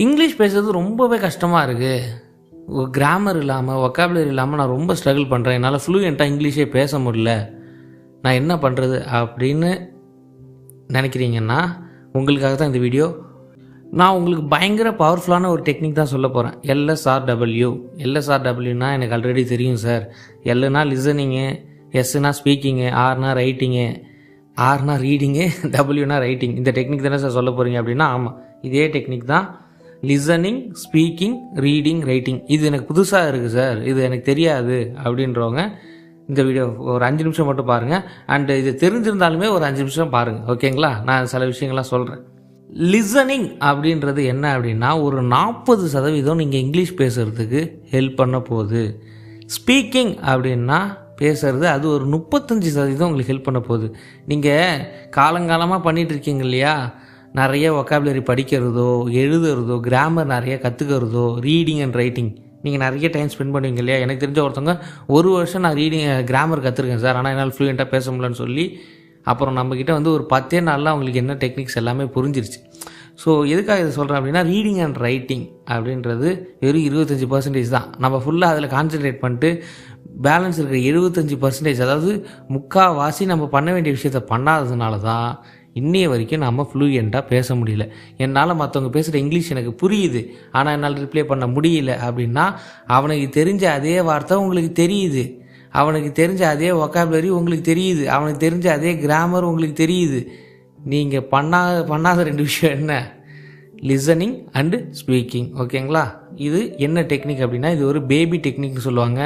English பேசுறது ரொம்பவே கஷ்டமாக இருக்குது. கிராமர் இல்லாமல் வொக்காபுலரி இல்லாமல் நான் ரொம்ப ஸ்ட்ரகிள் பண்ணுறேன். என்னால் ஃப்ளூயண்ட்டாக இங்கிலீஷே பேச முடியல, நான் என்ன பண்ணுறது அப்படின்னு நினைக்கிறீங்கன்னா உங்களுக்காக தான் இந்த வீடியோ. நான் உங்களுக்கு பயங்கர பவர்ஃபுல்லான ஒரு டெக்னிக் தான் சொல்ல போகிறேன். எல்எஸ்ஆர்டபிள்யூனா எனக்கு ஆல்ரெடி தெரியும் சார். எல்லுனா லிசனிங்கு, எஸ்னா ஸ்பீக்கிங்கு, ஆர்னா ரைட்டிங்கு, ஆர்னா ரீடிங்கு, டபிள்யூனா ரைட்டிங். இந்த டெக்னிக் தானே சார் சொல்ல போகிறீங்க அப்படின்னா ஆமாம், இதே டெக்னிக் தான். Listening, speaking, reading, writing. இது எனக்கு புதுசாக இருக்குது சார், இது எனக்கு தெரியாது அப்படின்றவங்க இந்த வீடியோ ஒரு 5 நிமிஷம் மட்டும் பாருங்கள். அண்டு இது தெரிஞ்சிருந்தாலுமே ஒரு 5 நிமிஷம் பாருங்கள், ஓகேங்களா? நான் சில விஷயங்கள்லாம் சொல்கிறேன். லிசனிங் அப்படின்றது என்ன அப்படின்னா, ஒரு 40% நீங்கள் இங்கிலீஷ் பேசுகிறதுக்கு ஹெல்ப் பண்ண போகுது. ஸ்பீக்கிங் அப்படின்னா பேசுகிறது, அது ஒரு 35% உங்களுக்கு ஹெல்ப் பண்ண போகுது. நீங்கள் காலங்காலமாக பண்ணிகிட்ருக்கீங்க இல்லையா, நிறைய வொக்காபுலரி படிக்கிறதோ, எழுதுறதோ, கிராமர் நிறைய கற்றுக்கிறதோ, ரீடிங் அண்ட் ரைட்டிங் நீங்கள் நிறைய டைம் ஸ்பெண்ட் பண்ணுவீங்க இல்லையா. எனக்கு தெரிஞ்ச ஒருத்தவங்க 1 வருஷம் நான் கிராமர் கற்றுருக்கேன் சார், ஆனால் என்னால் ஃப்ளூயண்ட்டாக பேச முடியலன்னு சொல்லி அப்புறம் நம்மக்கிட்ட ஒரு 10 நாளில் அவங்களுக்கு என்ன டெக்னிக்ஸ் எல்லாமே புரிஞ்சிருச்சு. ஸோ எதுக்காக இதை சொல்கிறேன் அப்படின்னா, ரீடிங் அண்ட் ரைட்டிங் அப்படின்றது வெறும் 25% தான். நம்ம ஃபுல்லாக அதில் கான்சன்ட்ரேட் பண்ணிட்டு பேலன்ஸ் இருக்கிற 75%, அதாவது முக்கால்வாசி நம்ம பண்ண வேண்டிய விஷயத்த பண்ணாததுனால தான் இன்னைய வரைக்கும் நம்ம ஃப்ளூயண்ட்டாக பேச முடியல. என்னால் மற்றவங்க பேசுகிற இங்கிலீஷ் எனக்கு புரியுது, ஆனால் என்னால் ரிப்ளை பண்ண முடியல அப்படின்னா, அவனுக்கு தெரிஞ்ச அதே வார்த்தை உங்களுக்கு தெரியுது, அவனுக்கு தெரிஞ்ச அதே வொக்காபுலரி உங்களுக்கு தெரியுது, அவனுக்கு தெரிஞ்ச அதே கிராமர் உங்களுக்கு தெரியுது. நீங்கள் பண்ணாத 2 விஷயம் என்ன? லிசனிங் அண்டு ஸ்பீக்கிங், ஓகேங்களா? இது என்ன டெக்னிக் அப்படின்னா, இது ஒரு பேபி டெக்னிக்னு சொல்லுவாங்க,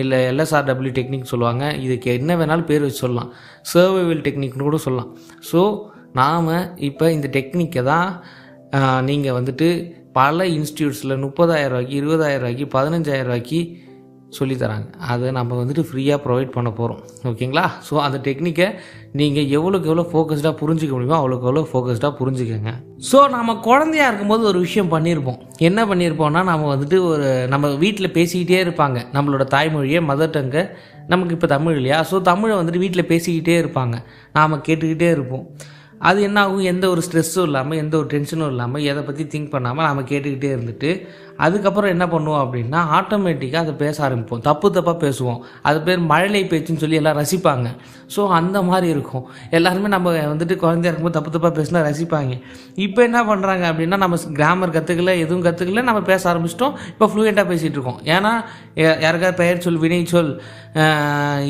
இல்லை எல்எஸ்ஆர்டபிள்யூ டெக்னிக் சொல்லுவாங்க. இதுக்கு என்ன வேணாலும் பேர் வச்சு சொல்லலாம், சர்வைவல் டெக்னிக்னு கூட சொல்லலாம். ஸோ நாம் இப்போ இந்த டெக்னிக்கை தான் நீங்கள் பல இன்ஸ்டியூட்ஸில் 30,000 ரூபாய்க்கு, 20,000 ரூபாய்க்கு, 15,000 ரூபாய்க்கு சொல்லித்தராங்க. அதை நம்ம ஃப்ரீயாக ப்ரொவைட் பண்ண போகிறோம், ஓகேங்களா? ஸோ அந்த டெக்னிக்கை நீங்கள் எவ்வளோக்கு எவ்வளோ ஃபோக்கஸ்டாக புரிஞ்சிக்க முடியுமோ அவ்வளோக்கு எவ்வளோ ஃபோக்கஸ்டாக புரிஞ்சுக்கங்க. ஸோ நம்ம குழந்தையாக இருக்கும்போது ஒரு விஷயம் பண்ணியிருப்போம். என்ன பண்ணியிருப்போம்னா, நம்ம வீட்டில் பேசிக்கிட்டே இருப்பாங்க நம்மளோட தாய்மொழியை, மதர் டங்கை. நமக்கு இப்போ தமிழ் இல்லையா, ஸோ தமிழை வீட்டில் பேசிக்கிட்டே இருப்பாங்க, நாம் கேட்டுக்கிட்டே இருப்போம். அது என்ன ஆகும், எந்த ஒரு ஸ்ட்ரெஸ்ஸும் இல்லாமல், எந்த ஒரு டென்ஷனும் இல்லாமல், எதை பற்றி திங்க் பண்ணாமல் நாம் கேட்டுக்கிட்டே இருந்துட்டு அதுக்கப்புறம் என்ன பண்ணுவோம் அப்படின்னா, ஆட்டோமேட்டிக்காக அதை பேச ஆரம்பிப்போம். தப்பாக பேசுவோம். அது பேர் மழலை பேச்சுன்னு சொல்லி எல்லாம் ரசிப்பாங்க. ஸோ அந்த மாதிரி இருக்கும். எல்லாருமே நம்ம குழந்தையா இருக்கும்போது தப்பாக பேசினா ரசிப்பாங்க. இப்போ என்ன பண்ணுறாங்க அப்படின்னா, நம்ம கிராமர் கற்றுக்கல, எதுவும் கற்றுக்கல, நம்ம பேச ஆரம்பிச்சிட்டோம். இப்போ ஃப்ளூயண்ட்டாக பேசிகிட்டு இருக்கோம். ஏன்னா யாருக்காவது பெயர் சொல், வினை சொல்,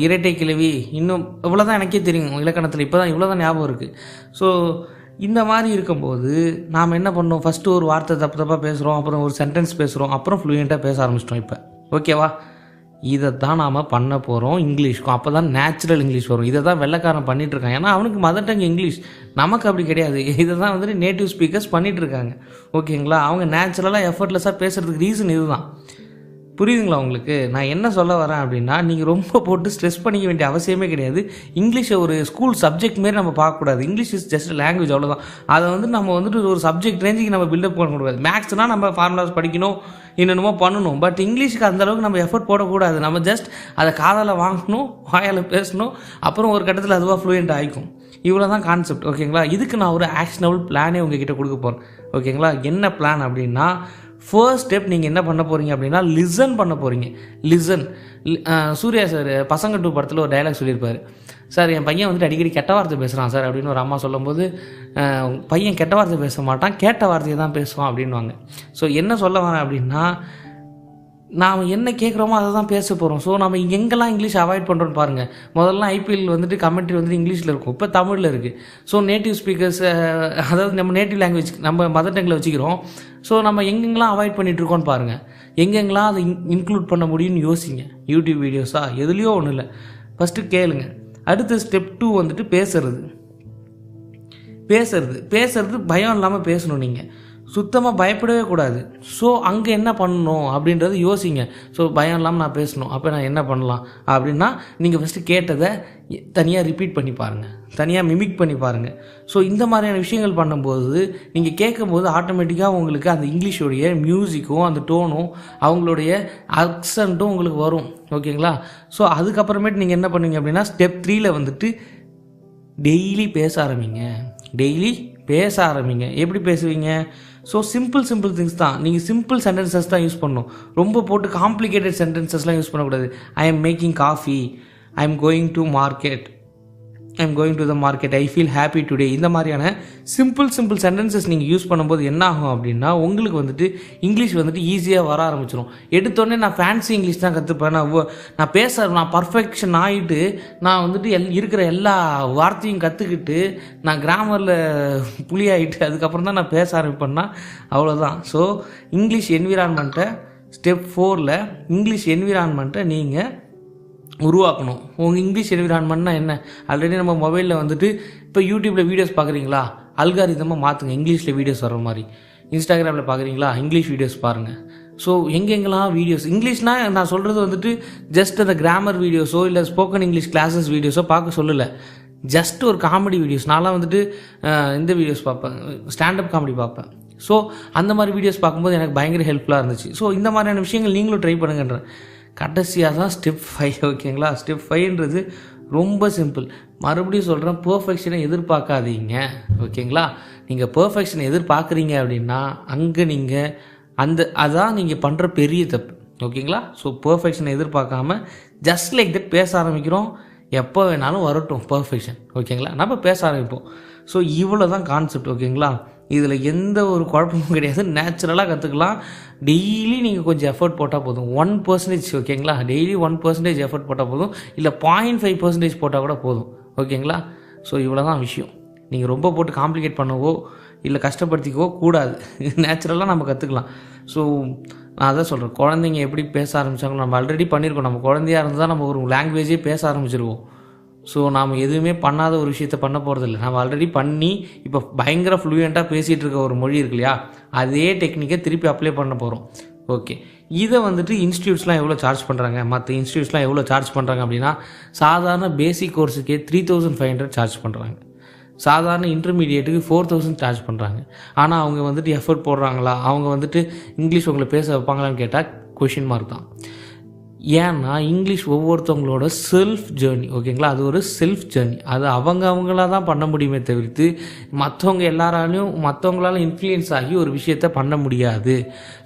இரட்டை கிளவி, இன்னும் இவ்வளோ தான் எனக்கே தெரியும் இலக்கணத்தில். இப்போ தான் இவ்வளோ தான் ஞாபகம் இருக்குது. ஸோ இந்த மாதிரி இருக்கும்போது நாம் என்ன பண்ணோம், ஃபஸ்ட்டு ஒரு வார்த்தை தப்பாக பேசுகிறோம், அப்புறம் ஒரு சென்டென்ஸ் பேசுகிறோம், அப்புறம் ஃப்ளூயண்ட்டாக பேச ஆரம்பிச்சிட்டோம். இப்போ ஓகேவா? இதை தான் நாம் பண்ண போகிறோம் இங்கிலீஷ்க்கும். அப்போ தான் நேச்சுரல் இங்கிலீஷ் வரும். இதை தான் வெள்ளைக்காரன் பண்ணிகிட்ருக்கான். ஏன்னா அவனுக்கு மதர் டங் இங்கிலீஷ், நமக்கு அப்படி கிடையாது. இதை தான் நேட்டிவ் ஸ்பீக்கர்ஸ் பண்ணிகிட்ருக்காங்க, ஓகேங்களா? அவங்க நேச்சுரலாக எஃபர்ட்லெஸ்ஸாக பேசுகிறதுக்கு ரீசன் இதுதான். புரியுதுங்களா உங்களுக்கு? நான் என்ன சொல்ல வரேன் அப்படின்னா, நீங்கள் ரொம்ப போட்டு ஸ்ட்ரெஸ் பண்ணிக்க வேண்டிய அவசியமே கிடையாது. இங்கிலீஷை ஒரு ஸ்கூல் சப்ஜெக்ட் மாரி நம்ம பார்க்கக்கூடாது. இங்கிலீஷ் இஸ் ஜஸ்ட் லாங்குவேஜ், அவ்வளோதான். அதை நம்ம ஒரு சப்ஜெக்ட் ரேஞ்சுக்கு நம்ம பில்டப் பண்ணக்கூடாது. மேக்ஸ்னால் நம்ம ஃபார்முலாஸ் படிக்கணும், என்னென்னமோ பண்ணணும். பட் இங்கிலீஷுக்கு அந்தளவுக்கு நம்ம எஃபர்ட் போடக்கூடாது. நம்ம ஜஸ்ட் அதை காதால் வாங்கணும், வாயால் பேசணும், அப்புறம் ஒரு கட்டத்தில் அதுவாக ஃப்ளூயண்ட் ஆகிக்கும். இவ்வளோ தான் கான்செப்ட், ஓகேங்களா? இதுக்கு நான் ஒரு ஆக்ஷனபிள் பிளானே உங்ககிட்ட கொடுக்க போகிறேன், ஓகேங்களா? என்ன பிளான் அப்படின்னா, ஃபர்ஸ்ட் ஸ்டெப் நீங்கள் என்ன பண்ண போகிறீங்க அப்படின்னா, லிசன் பண்ண போகிறீங்க. லிசன். சூர்யா சார் பசங்க 2 படத்தில் ஒரு டைலாக் சொல்லியிருப்பார். சார் என் பையன் அடிக்கடி கெட்ட வார்த்தை பேசுகிறான் சார் அப்படின்னு ஒரு அம்மா சொல்லும்போது, பையன் கெட்ட வார்த்தை பேச மாட்டான், கேட்ட வார்த்தையை தான் பேசுவான் அப்படின்வாங்க. ஸோ என்ன சொல்ல வரேன் அப்படின்னா, நாம் என்ன கேட்குறோமோ அதை தான் பேச போகிறோம். ஸோ நம்ம எங்கெல்லாம் இங்கிலீஷ் அவாய்ட் பண்ணுறோன்னு பாருங்கள். முதல்லாம் ஐபிஎல் கமெண்ட்ரி இங்கிலீஷில் இருக்கும், இப்போ தமிழில் இருக்குது. ஸோ நேட்டிவ் ஸ்பீக்கர்ஸ், அதாவது நம்ம நேட்டிவ் லாங்குவேஜ் நம்ம மதர் டங்கில் வச்சுக்கிறோம். ஸோ நம்ம எங்கெங்கெல்லாம் அவாய்ட் பண்ணிகிட்ருக்கோன்னு பாருங்கள். எங்கெங்கெல்லாம் அதை இன்க்ளூட் பண்ண முடியும்னு யோசிங்க. யூடியூப் வீடியோஸா, எதுலேயோ ஒன்றும் இல்லை, ஃபஸ்ட்டு கேளுங்க. அடுத்து ஸ்டெப் 2 பேசுறது பயம் இல்லாமல் பேசணும். நீங்கள் சுத்தமாக பயப்படவே கூடாது. ஸோ அங்கே என்ன பண்ணணும் அப்படின்றது யோசிங்க. ஸோ பயம் இல்லாமல் நான் பேசணும், அப்போ நான் என்ன பண்ணலாம் அப்படின்னா, நீங்கள் ஃபஸ்ட்டு கேட்டதை தனியாக ரிப்பீட் பண்ணி பாருங்கள், தனியாக மிமிக் பண்ணி பாருங்கள். ஸோ இந்த மாதிரியான விஷயங்கள் பண்ணும்போது, நீங்கள் கேட்கும்போது ஆட்டோமேட்டிக்காக உங்களுக்கு அந்த இங்கிலீஷோடைய மியூசிக்கும் அந்த டோனும் அவங்களுடைய அக்சண்ட்டும் உங்களுக்கு வரும், ஓகேங்களா? ஸோ அதுக்கப்புறமேட்டு நீங்கள் என்ன பண்ணுவீங்க அப்படின்னா, ஸ்டெப் 3ல் டெய்லி பேச ஆரம்பிங்க. டெய்லி பேச ஆரம்பிங்க. எப்படி பேசுவீங்க? ஸோ சிம்பிள் திங்ஸ் தான். நீங்கள் சிம்பிள் சென்டென்சஸ் தான் யூஸ் பண்ணணும். ரொம்ப போட்டு காம்ப்ளிகேட்டட் சென்டென்சஸ்லாம் யூஸ் பண்ணக்கூடாது. I am making coffee, I am going to market, I am going to the market, I feel happy today. இந்த மாதிரியான சிம்பிள் சென்டென்சஸ் நீங்கள் யூஸ் பண்ணும்போது என்ன ஆகும் அப்படின்னா, உங்களுக்கு வந்துட்டு இங்கிலீஷ் வந்துட்டு ஈஸியாக வர ஆரம்பிச்சிடும். எடுத்தோடனே நான் ஃபேன்சி இங்கிலீஷ் தான் கற்றுப்பேன், நான் பர்ஃபெக்ஷன் ஆகிட்டு நான் வந்துட்டு இருக்கிற எல்லா வார்த்தையும் கற்றுக்கிட்டு நான் கிராமரில் புலி ஆகிட்டு அதுக்கப்புறம் தான் நான் பேச ஆரம்பிப்பேன்னா அவ்வளோதான். ஸோ இங்கிலீஷ் என்விரான்மெண்ட்டை ஸ்டெப் 4ல் இங்கிலீஷ் என்விரான்மெண்ட்டை நீங்கள் உருவாக்கணும். உங்கள் இங்கிலீஷ் என்விரான்மெண்ட்னா என்ன? ஆல்ரெடி நம்ம மொபைலில் வந்துட்டு இப்போ யூடியூப்பில் வீடியோஸ் பார்க்குறீங்களா, அல்காரிதமாக மாற்றுங்க இங்கிலீஷில் வீடியோஸ் வர மாதிரி. இன்ஸ்டாகிராமில் பார்க்குறீங்களா, இங்கிலீஷ் வீடியோஸ் பாருங்கள். ஸோ எங்கெங்கெல்லாம் வீடியோஸ் இங்கிலீஷ்னால் நான் சொல்கிறது வந்துட்டு ஜஸ்ட் அந்த கிராமர் வீடியோஸோ இல்லை ஸ்போக்கன் இங்கிலீஷ் கிளாஸஸ் வீடியோஸோ பார்க்க சொல்லலை. ஜஸ்ட் ஒரு காமெடி வீடியோஸ். நான்லாம் வந்துட்டு இந்த வீடியோஸ் பார்ப்பேன், ஸ்டாண்டப் காமெடி பார்ப்பேன். ஸோ அந்த மாதிரி வீடியோஸ் பார்க்கும்போது எனக்கு பயங்கர ஹெல்ப்ஃபுல்லாக இருந்துச்சு. ஸோ இந்த மாதிரியான விஷயங்கள் நீங்களும் ட்ரை பண்ணுங்கன்றேன். கடைசியாக தான் ஸ்டெப் 5. ஓகேங்களா? ஸ்டெப் 5ன்றது ரொம்ப சிம்பிள். மறுபடியும் சொல்கிறேன், பர்ஃபெக்ஷனை எதிர்பார்க்காதீங்க. ஓகேங்களா? நீங்கள் பர்ஃபெக்ஷனை எதிர்பார்க்குறீங்க அப்படின்னா அங்கே நீங்கள் அதான் நீங்கள் பண்ணுற பெரிய தப்பு. ஓகேங்களா? ஸோ பர்ஃபெக்ஷனை எதிர்பார்க்காம ஜஸ்ட் லைக் தட் பேச ஆரம்பிக்கிறோம். எப்போ வேணாலும் வரட்டும் பர்ஃபெக்ஷன். ஓகேங்களா? நம்ம பேச ஆரம்பிப்போம். ஸோ இவ்வளோ தான் கான்செப்ட். ஓகேங்களா? இதில் எந்த ஒரு குழப்பமும் கிடையாது. நேச்சுரலாக கற்றுக்கலாம். டெய்லி நீங்கள் கொஞ்சம் எஃபர்ட் போட்டால் போதும். 1%. ஓகேங்களா? டெய்லி 1% எஃபர்ட் போட்டால் போதும். இல்லை 0.5% போட்டால் கூட போதும். ஓகேங்களா? ஸோ இவ்வளோ தான் விஷயம். நீங்கள் ரொம்ப போட்டு காம்ப்ளிகேட் பண்ணவோ இல்லை கஷ்டப்படுத்திக்கவோ கூடாது. நேச்சுரலாக நம்ம கற்றுக்கலாம். ஸோ நான் அதான் சொல்கிறேன், குழந்தைங்க எப்படி பேச ஆரம்பித்தாங்களோ நம்ம ஆல்ரெடி பண்ணியிருக்கோம். நம்ம குழந்தையாக இருந்தால் தான் நம்ம ஒரு லாங்குவேஜே பேச ஆரம்பிச்சிருவோம். ஸோ நாம் எதுவுமே பண்ணாத ஒரு விஷயத்த பண்ண போகிறதில்ல. நம்ம ஆல்ரெடி பண்ணி இப்போ பயங்கர ஃப்ளூயண்ட்டாக பேசிகிட்டு இருக்க ஒரு மொழி இருக்கு இல்லையா, அதே டெக்னிக்கை திருப்பி அப்ளை பண்ண போகிறோம். ஓகே, இதை வந்துட்டு இன்ஸ்டியூட்ஸ்லாம் எவ்வளோ சார்ஜ் பண்ணுறாங்க, மற்ற இன்ஸ்டியூட்ஸ்லாம் எவ்வளோ சார்ஜ் பண்ணுறாங்க அப்படின்னா, சாதாரண பேசிக் கோர்ஸுக்கே 3500 சார்ஜ் பண்ணுறாங்க. சாதாரண இன்டர்மீடியேட்டுக்கு 4000 சார்ஜ் பண்ணுறாங்க. ஆனால் அவங்க வந்துட்டு எஃபர்ட் போடுறாங்களா, அவங்க வந்துட்டு இங்கிலீஷ் உங்களை பேச வைப்பாங்களான்னு கேட்டால் கொஷின் மார்க் தான். ஏன்னா இங்கிலீஷ் ஒவ்வொருத்தவங்களோட செல்ஃப் ஜேர்னி. ஓகேங்களா? அது ஒரு செல்ஃப் ஜேர்னி. அது அவங்களாக தான் பண்ண முடியுமே தவிர்த்து மற்றவங்களால இன்ஃப்ளூயன்ஸ் ஆகி ஒரு விஷயத்த பண்ண முடியாது.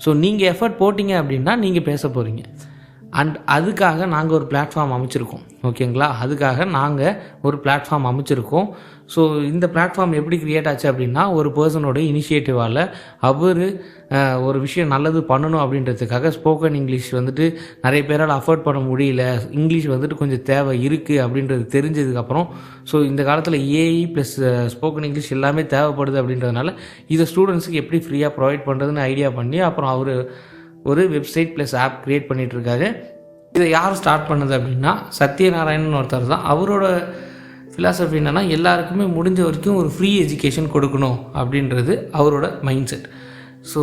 ஸோ நீங்கள் எஃபர்ட் போட்டிங்க அப்படின்னா நீங்கள் பேச போகிறீங்க. அண்ட் அதுக்காக நாங்கள் ஒரு பிளாட்ஃபார்ம் அமைச்சிருக்கோம். ஓகேங்களா? அதுக்காக நாங்கள் ஒரு பிளாட்ஃபார்ம் அமைச்சிருக்கோம். ஸோ இந்த பிளாட்ஃபார்ம் எப்படி க்ரியேட் ஆச்சு அப்படின்னா, ஒரு பர்சனோட இனிஷியேட்டிவால் அவர் ஒரு விஷயம் நல்லது பண்ணணும் அப்படின்றதுக்காக ஸ்போக்கன் இங்கிலீஷ் வந்துட்டு நிறைய பேரால் அஃபோர்ட் பண்ண முடியல, இங்கிலீஷ் வந்துட்டு கொஞ்சம் தேவை இருக்குது அப்படின்றது தெரிஞ்சதுக்கப்புறம், ஸோ இந்த காலத்தில் ஏஐ ப்ளஸ் ஸ்போக்கன் இங்கிலீஷ் எல்லாமே தேவைப்படுது அப்படின்றதுனால இதை ஸ்டூடெண்ட்ஸுக்கு எப்படி ஃப்ரீயாக ப்ரொவைட் பண்ணுறதுன்னு ஐடியா பண்ணி அப்புறம் அவர் ஒரு வெப்சைட் ப்ளஸ் ஆப் க்ரியேட் பண்ணிகிட்ருக்காரு. இதை யார் ஸ்டார்ட் பண்ணது அப்படின்னா சத்யநாராயணன் ஒருத்தர் தான். அவரோட ஃபிலாசபி என்னென்னா, எல்லாருக்குமே முடிஞ்ச வரைக்கும் ஒரு ஃப்ரீ எஜுகேஷன் கொடுக்கணும் அப்படின்றது அவரோட மைண்ட் செட். ஸோ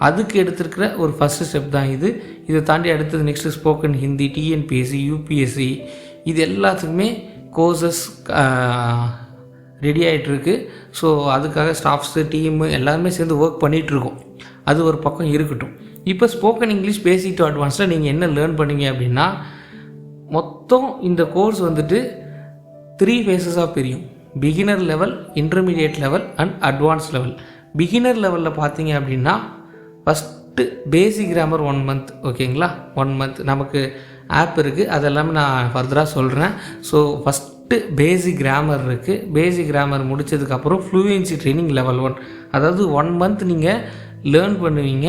அதுக்கு எடுத்துருக்கிற ஒரு ஃபஸ்ட்டு ஸ்டெப் தான் இது. இதை தாண்டி அடுத்தது next spoken Hindi, TNPSC, UPSC, இது எல்லாத்துக்குமே கோர்சஸ் ரெடி ஆகிட்டுருக்கு. ஸோ அதுக்காக ஸ்டாஃப்ஸு டீமு எல்லாருமே சேர்ந்து ஒர்க் பண்ணிகிட்ருக்கோம். அது ஒரு பக்கம் இருக்கட்டும். இப்போ ஸ்போக்கன் இங்கிலீஷ் பேசிக் டு அட்வான்ஸில் நீங்கள் என்ன லேர்ன் பண்ணீங்க அப்படின்னா, மொத்தம் இந்த கோர்ஸ் வந்துட்டு 3 ஃபேஸஸாக பிரியும். Beginner level, intermediate level and advance level. Beginner லெவலில் பார்த்தீங்க அப்படின்னா ஃபஸ்ட்டு பேசிக் கிராமர் 1 மந்த். ஓகேங்களா? 1 மந்த் நமக்கு ஆப் இருக்குது, அதெல்லாமே நான் ஃபர்தராக சொல்கிறேன். ஸோ ஃபஸ்ட்டு பேசிக் கிராமர் இருக்குது. பேசிக் கிராமர் முடித்ததுக்கப்புறம் ஃப்ளூயன்சி ட்ரைனிங் லெவல் 1. அதாவது 1 மந்த் நீங்கள் லேர்ன் பண்ணுவீங்க,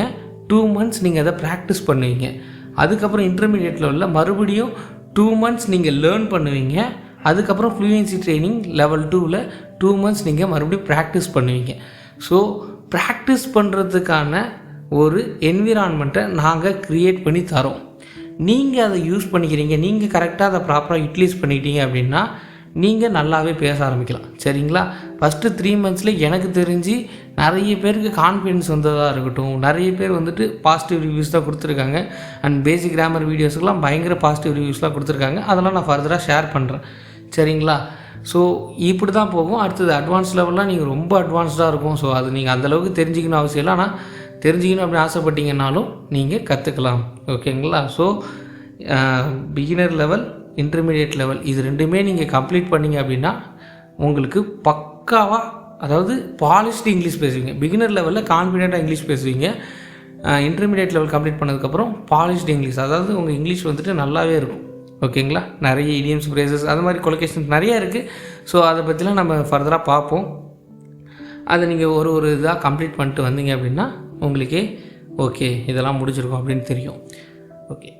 2 மந்த்ஸ் நீங்கள் அதை ப்ராக்டிஸ் பண்ணுவீங்க. அதுக்கப்புறம் இன்டர்மீடியேட் லெவலில் மறுபடியும் 2 மந்த்ஸ் நீங்கள் லேர்ன் பண்ணுவீங்க. அதுக்கப்புறம் ஃப்ளூயன்சி ட்ரைனிங் லெவல் 2ல் 2 மந்த்ஸ் நீங்கள் மறுபடியும் ப்ராக்டிஸ் பண்ணுவீங்க. ஸோ ப்ராக்டிஸ் பண்ணுறதுக்கான ஒரு என்விரான்மெண்ட்டை நாங்கள் க்ரியேட் பண்ணி தரோம். நீங்கள் அதை யூஸ் பண்ணிக்கிறீங்க, நீங்கள் கரெக்டாக அதை ப்ராப்பராக யூட்டிலைஸ் பண்ணிக்கிட்டீங்க அப்படின்னா நீங்கள் நல்லாவே பேச ஆரம்பிக்கலாம். சரிங்களா? ஃபஸ்ட்டு 3 மந்த்ஸில் எனக்கு தெரிஞ்சு நிறைய பேருக்கு கான்ஃபிடென்ஸ் வந்ததாக இருக்கட்டும், நிறைய பேர் வந்துட்டு பாசிட்டிவ் ரிவ்யூஸ் தான் கொடுத்துருக்காங்க. அண்ட் பேசிக் கிராமர் வீடியோஸுக்கெலாம் பயங்கர பாசிட்டிவ் ரிவ்யூஸ்லாம் கொடுத்துருக்காங்க. அதெல்லாம் நான் ஃபர்தராக ஷேர் பண்ணுறேன். சரிங்களா? ஸோ இப்படி தான் போகும். அடுத்தது அட்வான்ஸ் லெவல்லாம் நீங்கள் ரொம்ப அட்வான்ஸ்டாக இருக்கும். ஸோ அது நீங்கள் அந்தளவுக்கு தெரிஞ்சிக்கணும் அவசியம் இல்லை. ஆனால் தெரிஞ்சிக்கணும் அப்படின்னு ஆசைப்பட்டீங்கன்னாலும் நீங்கள் கற்றுக்கலாம். ஓகேங்களா? So beginner level, intermediate level இது ரெண்டுமே நீங்கள் கம்ப்ளீட் பண்ணிங்க அப்படின்னா உங்களுக்கு பக்காவாக அதாவது பாலிஷ்டு இங்கிலீஷ் பேசுவீங்க. பிகினர் லெவலில் கான்ஃபிடென்ட்டாக இங்கிலீஷ் பேசுவீங்க. இன்டர்மீடியட் லெவல் கம்ப்ளீட் பண்ணதுக்கப்புறம் பாலிஷ்டு இங்கிலீஷ், அதாவது உங்கள் இங்கிலீஷ் வந்துட்டு நல்லாவே இருக்கும். ஓகேங்களா? நிறைய இடியம்ஸ், ஃப்ரேசஸ், அது மாதிரி கொலோகேஷன்ஸ் நிறையா இருக்குது. ஸோ அதை பற்றிலாம் நம்ம ஃபர்தராக பார்ப்போம். அதை நீங்கள் ஒரு இதாக கம்ப்ளீட் பண்ணிட்டு வந்தீங்க அப்படின்னா உங்களுக்கே ஓகே இதெல்லாம் முடிச்சிருக்கோம் அப்படின்னு தெரியும். ஓகே,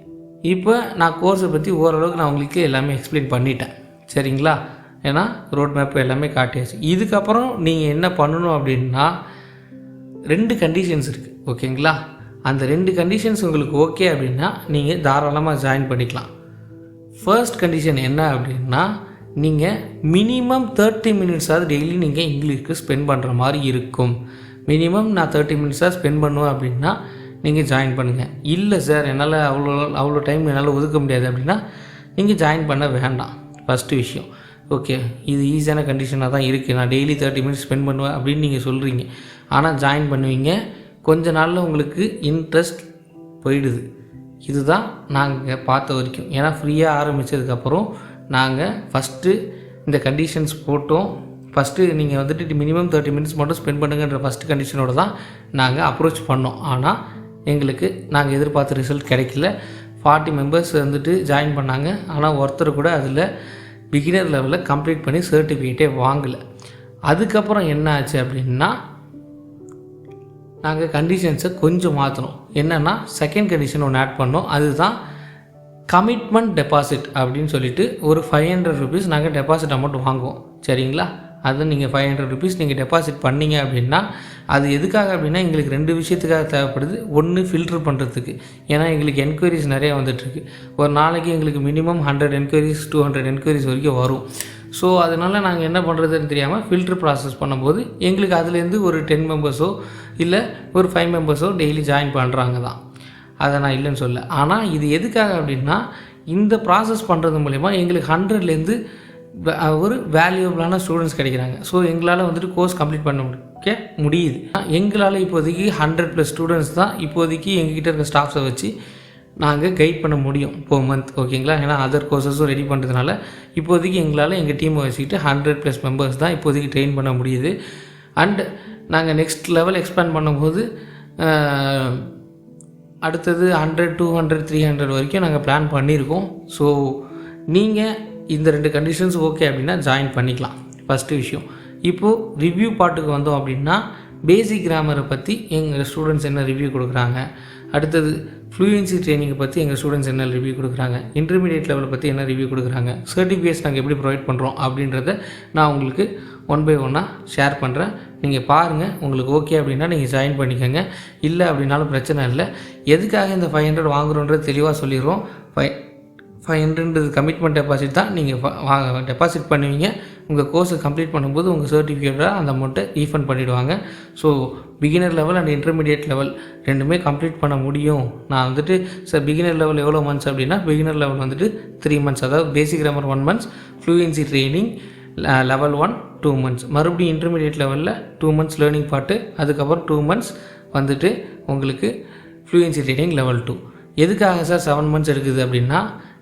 இப்போ நான் கோர்ஸை பற்றி ஓரளவுக்கு நான் உங்களுக்கு எல்லாமே எக்ஸ்பிளைன் பண்ணிட்டேன். சரிங்களா? ஏன்னா ரோட் மேப் எல்லாமே காட்டியாச்சு. இதுக்கப்புறம் நீங்கள் என்ன பண்ணணும் அப்படின்னா 2 கண்டிஷன்ஸ் இருக்குது. ஓகேங்களா? அந்த 2 கண்டிஷன்ஸ் உங்களுக்கு ஓகே அப்படின்னா நீங்கள் தாராளமாக ஜாயின் பண்ணிக்கலாம். ஃபர்ஸ்ட் கண்டிஷன் என்ன அப்படின்னா, நீங்கள் மினிமம் 30 மினிட்ஸாவது டெய்லி நீங்கள் இங்கிலீஷ்க்கு ஸ்பெண்ட் பண்ணுற மாதிரி இருக்கும். மினிமம் நான் 30 மினிட்ஸாக ஸ்பெண்ட் பண்ணுவேன் அப்படின்னா நீங்கள் ஜாயின் பண்ணுங்கள். இல்லை சார் என்னால் அவ்வளோ டைம் என்னால் ஒதுக்க முடியாது அப்படின்னா நீங்கள் ஜாயின் பண்ண வேண்டாம். ஃபஸ்ட்டு விஷயம். ஓகே, இது ஈஸியான கண்டிஷனாக தான் இருக்குது. நான் டெய்லி 30 மினிட்ஸ் ஸ்பெண்ட் பண்ணுவேன் அப்படின்னு நீங்கள் சொல்கிறீங்க. ஆனால் ஜாயின் பண்ணுவீங்க, கொஞ்ச நாளில் உங்களுக்கு இன்ட்ரெஸ்ட் போயிடுது. இதுதான் நாங்கள் பார்த்த வரைக்கும். ஏன்னா ஃப்ரீயாக ஆரம்பித்ததுக்கப்புறம் நாங்கள் ஃபஸ்ட்டு இந்த கண்டிஷன்ஸ் போட்டோம். ஃபஸ்ட்டு நீங்கள் வந்துட்டு மினிமம் 30 மினிட்ஸ் மட்டும் ஸ்பெண்ட் பண்ணுங்கன்ற ஃபஸ்ட்டு கண்டிஷனோடு தான் நாங்கள் அப்ரோச் பண்ணோம். ஆனால் எங்களுக்கு நாங்கள் எதிர்பார்த்த ரிசல்ட் கிடைக்கல. 40 மெம்பர்ஸ் வந்துட்டு ஜாயின் பண்ணாங்க. ஆனால் ஒருத்தர் கூட அதில் பிகினர் லெவலில் கம்ப்ளீட் பண்ணி சர்டிஃபிகேட்டே வாங்கலை. அதுக்கப்புறம் என்ன ஆச்சு அப்படின்னா, நாங்கள் கண்டிஷன்ஸை கொஞ்சம் மாற்றணும். என்னென்னா செகண்ட் கண்டிஷன் ஒன்று ஆட் பண்ணோம். அதுதான் கமிட்மெண்ட் டெபாசிட் அப்படின்னு சொல்லிட்டு ஒரு 500 ருபீஸ் நாங்கள் டெபாசிட் அமௌண்ட் வாங்குவோம். சரிங்களா? அது நீங்கள் 500 ருபீஸ் நீங்கள் டெபாசிட் பண்ணிங்க அப்படின்னா அது எதுக்காக அப்படின்னா எங்களுக்கு 2 விஷயத்துக்காக தேவைப்படுது. ஒன்று ஃபில்ட்ரு பண்ணுறதுக்கு, ஏன்னா எங்களுக்கு என்கொயரிஸ் நிறையா வந்துட்டுருக்கு. ஒரு நாளைக்கு எங்களுக்கு மினிமம் 100 என்கொயரிஸ் 200 என்கொயரிஸ் வரைக்கும் வரும். ஸோ அதனால் நாங்கள் என்ன பண்ணுறதுன்னு தெரியாமல் ஃபில்ட்ரு ப்ராசஸ் பண்ணும்போது எங்களுக்கு அதுலேருந்து ஒரு 10 மெம்பர்ஸோ இல்லை ஒரு 5 மெம்பர்ஸோ டெய்லி ஜாயின் பண்ணுறாங்க தான். அதை நான் இல்லைன்னு சொல்ல. ஆனால் இது எதுக்காக அப்படின்னா, இந்த ப்ராசஸ் பண்ணுறது மூலிமா எங்களுக்கு 100லேருந்து ஒரு வேல்யூபிளான ஸ்டூடெண்ட்ஸ் கிடைக்கிறாங்க. ஸோ எங்களால் வந்துட்டு கோர்ஸ் கம்ப்ளீட் பண்ண முடியுது. எங்களால் இப்போதைக்கு 100+ ஸ்டூடெண்ட்ஸ் தான் இப்போதைக்கு எங்ககிட்ட இருக்க ஸ்டாஃப்ஸை வச்சு நாங்கள் கைட் பண்ண முடியும் per month. ஓகேங்களா? ஏன்னா அதர் கோர்சஸும் ரெடி பண்ணுறதுனால இப்போதைக்கு எங்களால் எங்கள் டீமை வச்சுக்கிட்டு 100+ மெம்பர்ஸ் தான் இப்போதைக்கு ட்ரெயின் பண்ண முடியுது. அண்ட் நாங்கள் நெக்ஸ்ட் லெவல் எக்ஸ்பேண்ட் பண்ணும்போது அடுத்தது 100, 200, 300 வரைக்கும் நாங்கள் பிளான் பண்ணியிருக்கோம். ஸோ நீங்கள் இந்த 2 கண்டிஷன்ஸ் ஓகே அப்படின்னா ஜாயின் பண்ணிக்கலாம். ஃபஸ்ட்டு விஷயம். இப்போது ரிவ்யூ பார்ட்டுக்கு வந்தோம் அப்படின்னா, பேசிக் கிராமரை பற்றி எங்கள் ஸ்டூடெண்ட்ஸ் என்ன ரிவ்யூ கொடுக்குறாங்க, அடுத்தது ஃப்ளூயன்சி ட்ரைனிங்கை பற்றி எங்கள் ஸ்டூடெண்ட்ஸ் என்ன ரிவ்யூ கொடுக்குறாங்க, இன்டர்மீடியட் லெவலை பற்றி என்ன ரிவ்யூ கொடுக்குறாங்க, சர்டிஃபிகேட்ஸ் நாங்கள் எப்படி ப்ரொவைட் பண்ணுறோம் அப்படின்றத நான் உங்களுக்கு 1 by 1 ஷேர் பண்ணுறேன். நீங்கள் பாருங்கள், உங்களுக்கு ஓகே அப்படின்னா நீங்கள் ஜாயின் பண்ணிக்கோங்க. இல்லை அப்படின்னாலும் பிரச்சனை இல்லை. எதுக்காக இந்த 500 வாங்குகிறோன்றது தெளிவாக சொல்லிடுறோம். 500 கமிட்மெண்ட் டெபாசிட் தான். நீங்கள் டெபாசிட் பண்ணுவீங்க. உங்கள் கோர்ஸை கம்ப்ளீட் பண்ணும்போது உங்கள் சர்டிஃபிகேட்டை அந்த அமௌண்ட்டை ரீஃபண்ட் பண்ணிவிடுவாங்க. So beginner level and intermediate level ரெண்டுமே கம்ப்ளீட் பண்ண முடியும். நான் வந்துட்டு சார் பிகினர் லெவல் எவ்வளோ மந்த்ஸ் அப்படின்னா, பிகினர் லெவல் வந்துட்டு 3 months, அதாவது பேசிக் grammar 1 month, fluency training level 1 2 months, மறுபடியும் இன்டர்மீடியட் லெவலில் 2 months லேர்னிங் பார்ட்டு, அதுக்கப்புறம் 2 months வந்துட்டு உங்களுக்கு ஃப்ளூயன்சி ட்ரைனிங் லெவல் 2. எதுக்காக சார் 7 months எடுக்குது அப்படின்னா,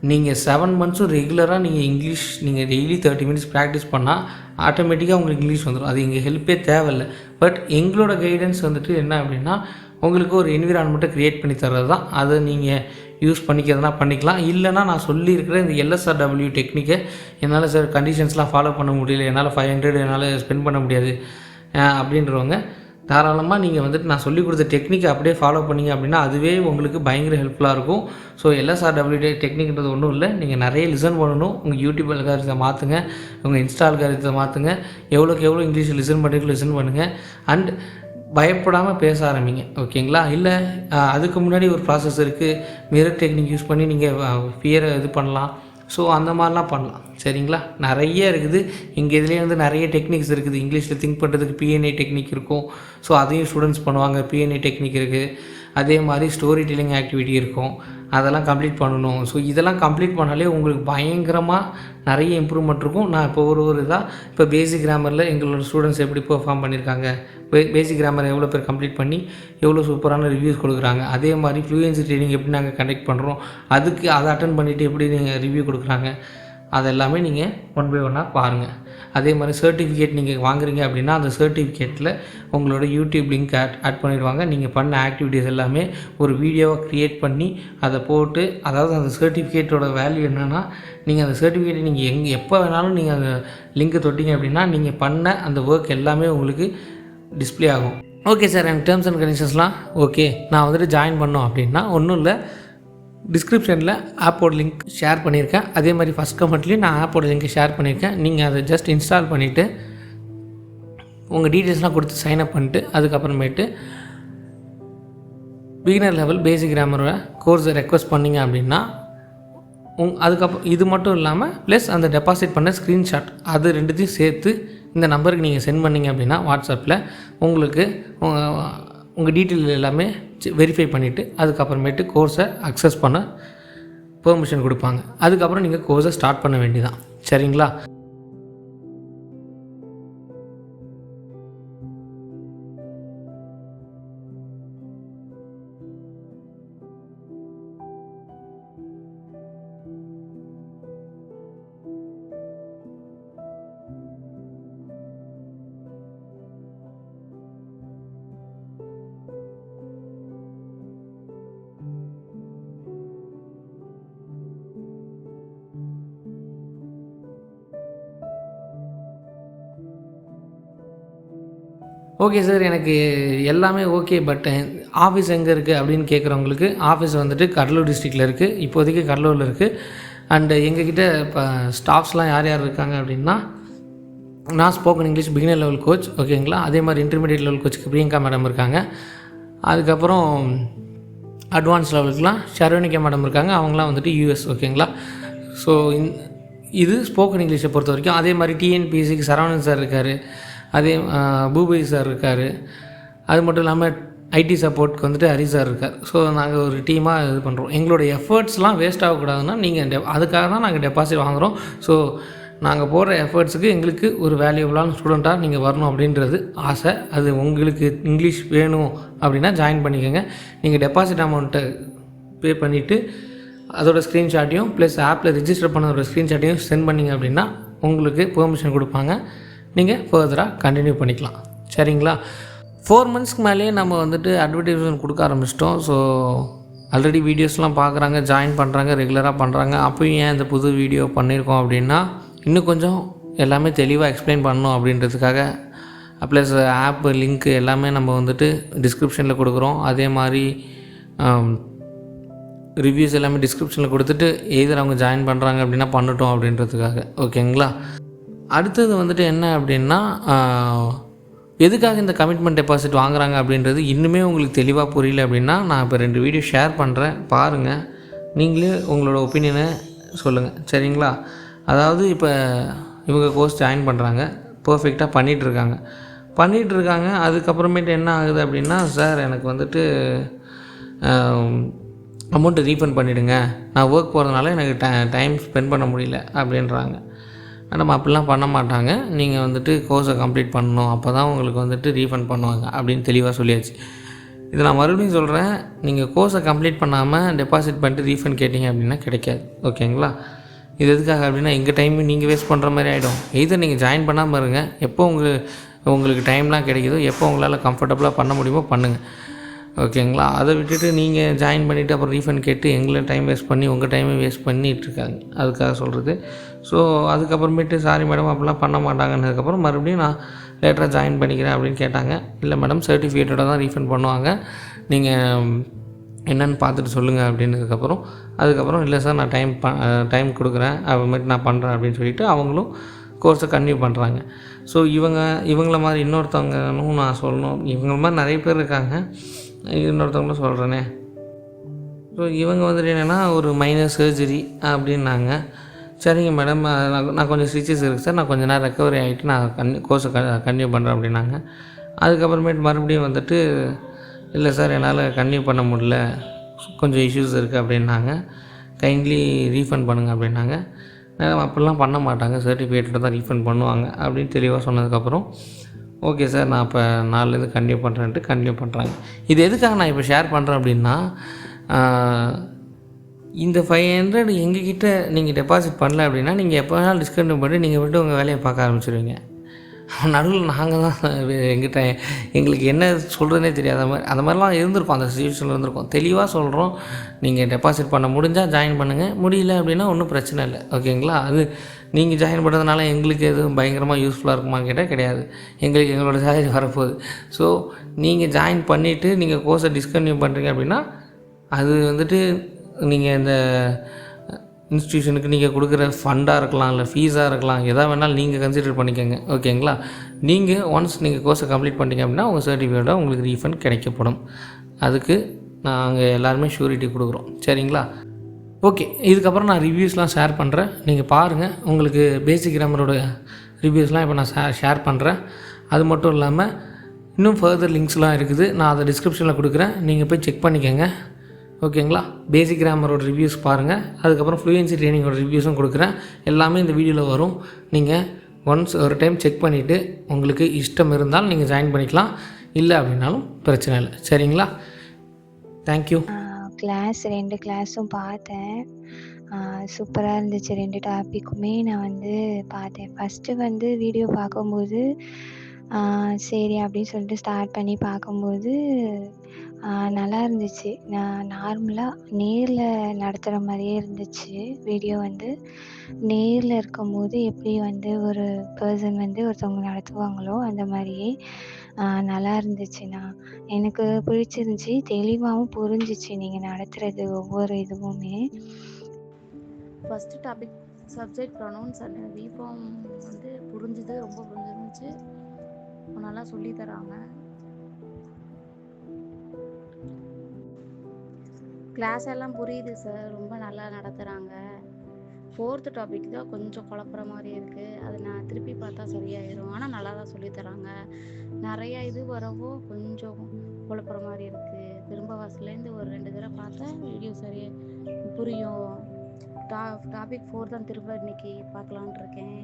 நீங்கள் 7 monthsம் ரெகுலராக நீங்கள் இங்கிலீஷ் நீங்கள் டெய்லி 30 minutes ப்ராக்டிஸ் பண்ணால் ஆட்டோமேட்டிக்காக உங்களுக்கு இங்கிலீஷ் வந்துடும். அது எங்கள் ஹெல்ப்பே தேவையில்லை. பட் எங்களோட கைடன்ஸ் வந்துட்டு என்ன அப்படின்னா, உங்களுக்கு ஒரு என்விரான்மெண்ட்டை க்ரியேட் பண்ணி தர்றது தான். அதை நீங்கள் யூஸ் பண்ணிக்கிறதுனா பண்ணிக்கலாம். இல்லைனா நான் சொல்லியிருக்கிற இந்த LSRW டெக்னிக்கை என்னால் சார் கண்டிஷன்ஸ்லாம் ஃபாலோ பண்ண முடியல, என்னால் 500 என்னால் ஸ்பெண்ட் பண்ண முடியாது அப்படின்றவங்க தாராளமாக நீங்கள் வந்துட்டு நான் சொல்லிக் கொடுத்த டெக்னிக்கை அப்படியே ஃபாலோ பண்ணிங்க அப்படின்னா அதுவே உங்களுக்கு பயங்கர ஹெல்ப்ஃபுல்லாக இருக்கும். ஸோ LSRW டெக்னிக்ன்றது ஒன்றும் இல்லை. நீங்கள் நிறைய லிசன் பண்ணணும். உங்கள் யூடியூப் அல்காரிதத்தை மாற்றுங்க, உங்கள் இன்ஸ்டா அல்காரிதத்தை மாற்றுங்க. எவ்வளோக்கு எவ்வளோ இங்கிலீஷ் லிசன் பண்ணுங்கள். அண்ட் பயப்படாமல் பேச ஆரம்பிங்க. ஓகேங்களா? இல்லை அதுக்கு முன்னாடி ஒரு ப்ராசஸ் இருக்குது. மிரர் டெக்னிக் யூஸ் பண்ணி நீங்கள் ஃபியரை இது பண்ணலாம். ஸோ அந்த மாதிரிலாம் பண்ணலாம். சரிங்களா? நிறைய இருக்குது. இங்கே இதுலேயே வந்து நிறைய டெக்னிக்ஸ் இருக்குது. இங்கிலீஷில் திங்க் பண்ணுறதுக்கு PNA டெக்னிக் இருக்கும். ஸோ அதையும் ஸ்டூடெண்ட்ஸ் பண்ணுவாங்க. PNA டெக்னிக் இருக்குது. அதே மாதிரி ஸ்டோரி டெல்லிங் ஆக்டிவிட்டி இருக்கும். அதெல்லாம் கம்ப்ளீட் பண்ணணும். ஸோ இதெல்லாம் கம்ப்ளீட் பண்ணாலே உங்களுக்கு பயங்கரமாக நிறைய இம்ப்ரூவ்மெண்ட் இருக்கும். நான் இப்போ ஒரு இதாக இப்போ பேசிக் கிராமரில் எங்களோட ஸ்டூடெண்ட்ஸ் எப்படி பெர்ஃபார்ம் பண்ணியிருக்காங்க, பேசிக் கிராமர் எவ்வளோ பேர் கம்ப்ளீட் பண்ணி எவ்வளோ சூப்பரான ரிவ்யூஸ் கொடுக்குறாங்க, அதே மாதிரி ஃப்ளூயன்சி ட்ரைனிங் எப்படி நாங்கள் கண்டக்ட் பண்ணுறோம், அதுக்கு அதை அட்டன் பண்ணிவிட்டு எப்படி நீங்கள் ரிவ்யூ கொடுக்குறாங்க, அதெல்லாமே நீங்கள் 1 by 1 பாருங்கள். அதே மாதிரி சர்டிஃபிகேட் நீங்கள் வாங்குறீங்க அப்படின்னா அந்த சர்டிஃபிகேட்டில் உங்களோட யூடியூப் லிங்க் ஆட் பண்ணிடுவாங்க. நீங்கள் பண்ண ஆக்டிவிட்டீஸ் எல்லாமே ஒரு வீடியோவை க்ரியேட் பண்ணி அதை போட்டு, அதாவது அந்த சர்டிஃபிகேட்டோட வேல்யூ என்னென்னா, நீங்கள் அந்த சர்டிஃபிகேட்டை நீங்கள் எப்போ வேணாலும் நீங்கள் அந்த லிங்க்கை தொட்டிங்க அப்படின்னா நீங்கள் பண்ண அந்த ஒர்க் எல்லாமே உங்களுக்கு டிஸ்ப்ளே ஆகும். ஓகே சார், எனக்கு டேர்ம்ஸ் அண்ட் கண்டிஷன்ஸ்லாம் ஓகே, நான் வந்துட்டு ஜாயின் பண்ணோம் அப்படின்னா ஒன்றும் இல்லை, டிஸ்கிரிப்ஷனில் ஆப்போட லிங்க் ஷேர் பண்ணியிருக்கேன். அதே மாதிரி ஃபஸ்ட் கமெண்ட்லேயும் நான் ஆப்போட லிங்க்கை ஷேர் பண்ணியிருக்கேன். நீங்கள் அதை ஜஸ்ட் இன்ஸ்டால் பண்ணிவிட்டு உங்கள் டீட்டெயில்ஸ்லாம் கொடுத்து சைன்அப் பண்ணிட்டு அதுக்கப்புறமேட்டு பிகினர் லெவல் பேசிக் கிராமரோட கோர்ஸை ரெக்வஸ்ட் பண்ணிங்க அப்படின்னா அதுக்கப்புறம் இது மட்டும் இல்லாமல் ப்ளஸ் அந்த டெபாசிட் பண்ண ஸ்க்ரீன்ஷாட் அது ரெண்டுத்தையும் சேர்த்து இந்த நம்பருக்கு நீங்கள் சென்ட் பண்ணிங்க அப்படின்னா வாட்ஸ்அப்பில் உங்களுக்கு உங்கள் டீட்டெயில் எல்லாமே வெரிஃபை பண்ணிவிட்டு அதுக்கப்புறமேட்டு கோர்ஸை அக்சஸ் பண்ண பெர்மிஷன் கொடுப்பாங்க. அதுக்கப்புறம் நீங்கள் கோர்ஸை ஸ்டார்ட் பண்ண வேண்டியதான். சரிங்களா? ஓகே சார், எனக்கு எல்லாமே ஓகே, பட் ஆஃபீஸ் எங்கே இருக்குது அப்படின்னு கேட்குறவங்களுக்கு ஆஃபீஸ் வந்துட்டு கடலூர் டிஸ்ட்ரிக்டில் இருக்குது. இப்போதைக்கு கடலூரில் இருக்குது. அண்டு எங்ககிட்ட இப்போ ஸ்டாஃப்ஸ்லாம் யார் யார் இருக்காங்க அப்படின்னா, நான் spoken English beginner level coach, ஓகேங்களா. அதே மாதிரி இன்டர்மீடியட் லெவல் கோச்சுக்கு பிரியங்கா மேடம் இருக்காங்க. அதுக்கப்புறம் அட்வான்ஸ் லெவலுக்குலாம் ஷர்வனிகா மேடம் இருக்காங்க. அவங்களாம் வந்துட்டு யூஎஸ், ஓகேங்களா. ஸோ இது ஸ்போக்கன் இங்கிலீஷை பொறுத்த வரைக்கும். அதே மாதிரி டிஎன்பிஎஸ்சிக்கு சரவணன் சார் இருக்கார், அதே பூபதி சார் இருக்கார். அது மட்டும் இல்லாமல் ஐடி சப்போர்ட்க்கு வந்துட்டு ஹரி சார் இருக்கார். ஸோ நாங்கள் ஒரு டீமாக இது பண்ணுறோம். எங்களுடைய எஃபர்ட்ஸ்லாம் வேஸ்ட் ஆகக்கூடாதுன்னா நீங்கள் அதுக்காக தான் நாங்கள் டெபாசிட் வாங்குகிறோம். ஸோ நாங்கள் போடுற எஃபர்ட்ஸுக்கு எங்களுக்கு ஒரு வேல்யூபிளான ஸ்டூடெண்ட்டாக நீங்கள் வரணும் அப்படின்றது ஆசை. அது உங்களுக்கு இங்கிலீஷ் வேணும் அப்படின்னா ஜாயின் பண்ணிக்கோங்க. நீங்கள் டெபாசிட் அமௌண்ட்டை பே பண்ணிவிட்டு அதோட ஸ்க்ரீன்ஷாட்டையும் ப்ளஸ் ஆப்பில் ரிஜிஸ்டர் பண்ணதோட ஸ்க்ரீன்ஷாட்டையும் சென்ட் பண்ணிங்க அப்படின்னா உங்களுக்கு பெர்மிஷன் கொடுப்பாங்க. நீங்கள் ஃபர்தராக கண்டினியூ பண்ணிக்கலாம். சரிங்களா? 4 மந்த்ஸ்க்கு மேலேயே நம்ம வந்துட்டு அட்வர்டைஸ்மெண்ட் கொடுக்க ஆரம்பிச்சிட்டோம். ஸோ ஆல்ரெடி வீடியோஸ்லாம் பார்க்குறாங்க, ஜாயின் பண்ணுறாங்க, ரெகுலராக பண்ணுறாங்க. அப்போயும் ஏன் இந்த புது வீடியோ பண்ணியிருக்கோம் அப்படின்னா, இன்னும் கொஞ்சம் எல்லாமே தெளிவாக எக்ஸ்பிளைன் பண்ணணும் அப்படின்றதுக்காக. ப்ளஸ் ஆப் லிங்க்கு எல்லாமே நம்ம வந்துட்டு டிஸ்கிரிப்ஷனில் கொடுக்குறோம். அதே மாதிரி ரிவ்யூஸ் எல்லாமே டிஸ்கிரிப்ஷனில் கொடுத்துட்டு எதிர் அவங்க ஜாயின் பண்ணுறாங்க அப்படின்னா பண்ணட்டும் அப்படின்றதுக்காக, ஓகேங்களா. அடுத்தது வந்துட்டு என்ன அப்படின்னா, எதுக்காக இந்த கமிட்மெண்ட் டெபாசிட் வாங்குறாங்க அப்படின்றது இன்னுமே உங்களுக்கு தெளிவாக புரியல அப்படின்னா, நான் இப்போ 2 வீடியோ ஷேர் பண்ணுறேன், பாருங்கள். நீங்களே உங்களோட ஒப்பீனியனை சொல்லுங்கள். சரிங்களா? அதாவது இப்போ இவங்க கோர்ஸ் ஜாயின் பண்ணுறாங்க, பர்ஃபெக்டாக பண்ணிகிட்ருக்காங்க. அதுக்கப்புறமேட்டு என்ன ஆகுது அப்படின்னா, சார் எனக்கு வந்துட்டு அமௌண்ட்டு ரீஃபண்ட் பண்ணிவிடுங்க, நான் ஒர்க் போகிறதுனால எனக்கு டைம் ஸ்பெண்ட் பண்ண முடியல அப்படின்றாங்க. நம்ம அப்படிலாம் பண்ண மாட்டாங்க. நீங்கள் வந்துட்டு கோர்ஸை கம்ப்ளீட் பண்ணணும், அப்போ தான் உங்களுக்கு வந்துட்டு ரீஃபண்ட் பண்ணுவாங்க அப்படின்னு தெளிவாக சொல்லியாச்சு. இது நான் மறுபடியும் சொல்கிறேன், நீங்கள் கோர்ஸை கம்ப்ளீட் பண்ணாமல் டெபாசிட் பண்ணிட்டு ரீஃபண்ட் கேட்டிங்க அப்படின்னா கிடைக்காது, ஓகேங்களா. இது எதுக்காக அப்படின்னா எங்கள் டைம் நீங்கள் வேஸ்ட் பண்ணுற மாதிரி ஆகிடும். எதை நீங்கள் ஜாயின் பண்ணாமல் இருங்க, எப்போ உங்களுக்கு டைம்லாம் கிடைக்குதோ, எப்போ உங்களால் கம்ஃபர்டபுளாக பண்ண முடியுமோ பண்ணுங்கள், ஓகேங்களா. அதை விட்டுட்டு நீங்கள் ஜாயின் பண்ணிவிட்டு அப்புறம் ரீஃபண்ட் கேட்டு எங்களை டைம் வேஸ்ட் பண்ணி உங்கள் டைமை வேஸ்ட் பண்ணிகிட்ருக்காங்க. அதுக்காக சொல்கிறது. ஸோ அதுக்கப்புறமேட்டு சாரி மேடம் அப்படிலாம் பண்ண மாட்டாங்கன்னதுக்கப்புறம் மறுபடியும் நான் லேட்டராக ஜாயின் பண்ணிக்கிறேன் அப்படின்னு கேட்டாங்க. இல்லை மேடம், சர்டிஃபிகேட்டோட தான் ரீஃபண்ட் பண்ணுவாங்க, நீங்கள் என்னென்னு பார்த்துட்டு சொல்லுங்கள் அப்படின்றதுக்கப்புறம் அதுக்கப்புறம் இல்லை சார் நான் டைம் கொடுக்குறேன், அப்புறமேட்டு நான் பண்ணுறேன் அப்படின்னு சொல்லிவிட்டு அவங்களும் கோர்ஸை கன்டினியூ பண்ணுறாங்க. ஸோ இவங்கள மாதிரி இன்னொருத்தவங்களும் நான் சொல்லணும், இவங்கள மாதிரி நிறைய பேர் இருக்காங்க, இன்னொருத்தவங்களும் சொல்கிறேனே. ஸோ இவங்க வந்துட்டு என்னென்னா ஒரு மைனர் சர்ஜரி அப்படின்னாங்க. சரிங்க மேடம், நான் கொஞ்சம் ஸ்டிச்சஸ் இருக்குது சார், நான் கொஞ்சம் நேரம் ரெக்கவரி ஆகிட்டு நான் கோர்ஸை கன்டினியூ பண்ணுறேன் அப்படின்னாங்க. அதுக்கப்புறமேட்டு மறுபடியும் வந்துட்டு இல்லை சார் என்னால் கன்டினியூ பண்ண முடியல, கொஞ்சம் இஷ்யூஸ் இருக்குது அப்படின்னாங்க, கைண்ட்லி ரீஃபண்ட் பண்ணுங்கள் அப்படின்னாங்க. அப்படிலாம் பண்ண மாட்டாங்க, சர்டிஃபிகேட்டை தான் ரீஃபண்ட் பண்ணுவாங்க அப்படின்னு தெளிவாக சொன்னதுக்கப்புறம் ஓகே சார் நான் இப்போ நாலுலேருந்து கன்டினியூ பண்ணுறேன்ட்டு கன்டினியூ பண்ணுறாங்க. இது எதுக்காக நான் இப்போ ஷேர் பண்ணுறேன் அப்படின்னா, இந்த 500 எங்ககிட்ட நீங்கள் டெபாசிட் பண்ணல அப்படின்னா நீங்கள் எப்போ வேணாலும் டிஸ்கண்டினியூ பண்ணி நீங்கள் விட்டு உங்கள் வேலையை பார்க்க ஆரம்பிச்சிடுவீங்க. நடுவில் நாங்கள் தான் எங்கிட்ட எங்களுக்கு என்ன சொல்கிறதுனே தெரியாத மாதிரி அந்த மாதிரிலாம் இருந்திருக்கும். அந்த சிச்சுவேஷனில் இருந்திருக்கும். தெளிவாக சொல்கிறோம், நீங்கள் டெபாசிட் பண்ண முடிஞ்சால் ஜாயின் பண்ணுங்கள், முடியல அப்படின்னா ஒன்றும் பிரச்சனை இல்லை, ஓகேங்களா? அது நீங்கள் ஜாயின் பண்ணுறதுனால எங்களுக்கு எதுவும் பயங்கரமாக யூஸ்ஃபுல்லாக இருக்குமான்னு கேட்டால் கிடையாது. எங்களுக்கு எங்களோட சேலரி வரப்போகுது. ஸோ நீங்கள் ஜாயின் பண்ணிவிட்டு நீங்கள் கோர்ஸை டிஸ்கண்டினியூ பண்ணுறீங்க அப்படின்னா அது வந்துட்டு நீங்கள் இந்த இன்ஸ்டியூஷனுக்கு நீங்கள் கொடுக்குற ஃபண்டாக இருக்கலாம், இல்லை ஃபீஸாக இருக்கலாம், எதாக வேணாலும் நீங்கள் கன்சிடர் பண்ணிக்கோங்க, ஓகேங்களா? நீங்கள் ஒன்ஸ் நீங்கள் கோர்ஸை கம்ப்ளீட் பண்ணிட்டீங்க அப்படின்னா உங்கள் சர்டிஃபிகேட்டை உங்களுக்கு ரீஃபண்ட் கிடைக்கப்படும். அதுக்கு நாங்கள் எல்லாருமே ஷூரிட்டி கொடுக்குறோம், சரிங்களா? ஓகே, இதுக்கப்புறம் நான் ரிவ்யூஸ்லாம் ஷேர் பண்ணுறேன், நீங்கள் பாருங்கள். உங்களுக்கு பேசிக் கிராமரோட ரிவ்யூஸ்லாம் இப்போ நான் ஷேர் பண்ணுறேன். அது மட்டும் இல்லாமல் இன்னும் ஃபர்தர் லிங்க்ஸ்லாம் இருக்குது, நான் அதை டிஸ்கிரிப்ஷனில் கொடுக்குறேன், நீங்கள் போய் செக் பண்ணிக்கோங்க, ஓகேங்களா? பேசிக் கிராமரோட ரிவ்யூஸ் பாருங்கள். அதுக்கப்புறம் ஃப்ளூயன்சி ட்ரைனிங்கோட ரிவ்யூஸும் கொடுக்குறேன். எல்லாமே இந்த வீடியோவில் வரும். நீங்கள் ஒன்ஸ் ஒரு டைம் செக் பண்ணிவிட்டு உங்களுக்கு இஷ்டம் இருந்தால் நீங்கள் ஜாயின் பண்ணிக்கலாம், இல்லை அப்படின்னாலும் பிரச்சனை இல்லை, சரிங்களா? தேங்க்யூ. கிளாஸ் 2 கிளாஸும் பார்த்தேன். சூப்பராக இருந்துச்சு. 2 டாப்பிக்குமே நான் வந்து பார்த்தேன். ஃபஸ்ட்டு வீடியோ பார்க்கும்போது சரி அப்படின்னு சொல்லிட்டு ஸ்டார்ட் பண்ணி பார்க்கும்போது நல்லா இருந்துச்சு. நான் நார்மலாக நேரில் நடத்துகிற மாதிரியே இருந்துச்சு. வீடியோ நேரில் இருக்கும்போது எப்படி ஒரு பர்சன் ஒருத்தவங்க நடத்துவாங்களோ அந்த மாதிரியே நல்லா இருந்துச்சுண்ணா. எனக்கு பிடிச்சிருந்துச்சி. தெளிவாகவும் புரிஞ்சிச்சு நீங்கள் நடத்துகிறது ஒவ்வொரு இதுவுமே. First topic subject pronounce and reform புரிஞ்சுது, ரொம்ப புரிஞ்சிருந்துச்சு. நல்லா சொல்லித்தராங்க. கிளாஸ் எல்லாம் புரியுது சார், ரொம்ப நல்லா நடத்துகிறாங்க. 4th டாபிக் தான் கொஞ்சம் குழப்புற மாதிரி இருக்குது, அது நான் திருப்பி பார்த்தா சரியாயிடும். ஆனால் நல்லா தான் சொல்லித்தராங்க. நிறையா இது வரவோ கொஞ்சம் குழப்புற மாதிரி இருக்குது. திரும்ப ஃபஸ்ட்லேருந்து ஒரு 2 தடவை பார்த்தா வீடியோ சரியாக புரியும். டாபிக் 4 தான் திரும்ப இன்றைக்கி பார்க்கலான்ட்டு இருக்கேன்.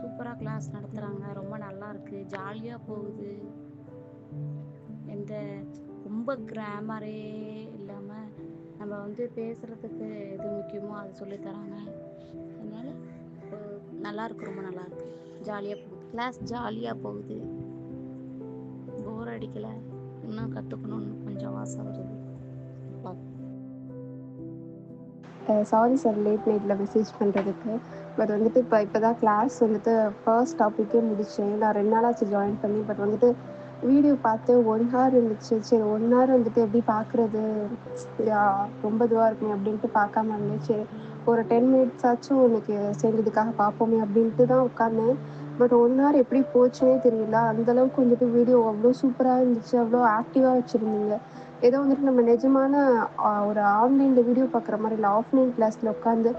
சூப்பராக கிளாஸ் நடத்துகிறாங்க, ரொம்ப நல்லா இருக்குது, ஜாலியாக போகுது. எந்த ரொம்ப கிராமரே இல்லாமல் நம்ம பேசுகிறதுக்கு எது முக்கியமோ அது சொல்லித்தராங்க. அதனால் நல்லாயிருக்கு, ரொம்ப நல்லாயிருக்கு, ஜாலியாக போகுது. கிளாஸ் ஜாலியாக போகுது, போர் அடிக்கலை. இன்னும் கற்றுக்கணுன்னு கொஞ்சம் ஆசை வருது. சாரி சார் லேட் நைட்டில் மெசேஜ் பண்ணுறதுக்கு. பட் இப்போ தான் கிளாஸ் ஃபர்ஸ்ட் டாப்பிக்கே முடித்தேன். நான் 2 நாளாச்சு ஜாயின் பண்ணி. பட் வீடியோ பார்த்து 1 ஹவர் இருந்துச்சு. சரி 1 ஹவர் எப்படி பார்க்குறது, ரொம்ப இதுவாக இருக்குமே அப்படின்ட்டு பார்க்காம இருந்தேன். சரி ஒரு 10 மினிட்ஸ் ஆச்சும் இன்னைக்கு சேர்ந்ததுக்காக பார்ப்போமே அப்படின்ட்டு தான் உட்காந்தேன். பட் 1 ஹவர் எப்படி போச்சுன்னே தெரியல. அந்தளவுக்கு வீடியோ அவ்வளோ சூப்பராக இருந்துச்சு, அவ்வளோ ஆக்டிவாக வச்சுருந்தீங்க. ஏதோ நம்ம நிஜமான ஒரு ஆன்லைனில் வீடியோ பார்க்குற மாதிரி இல்லை, ஆஃப்லைன் கிளாஸில் உட்காந்து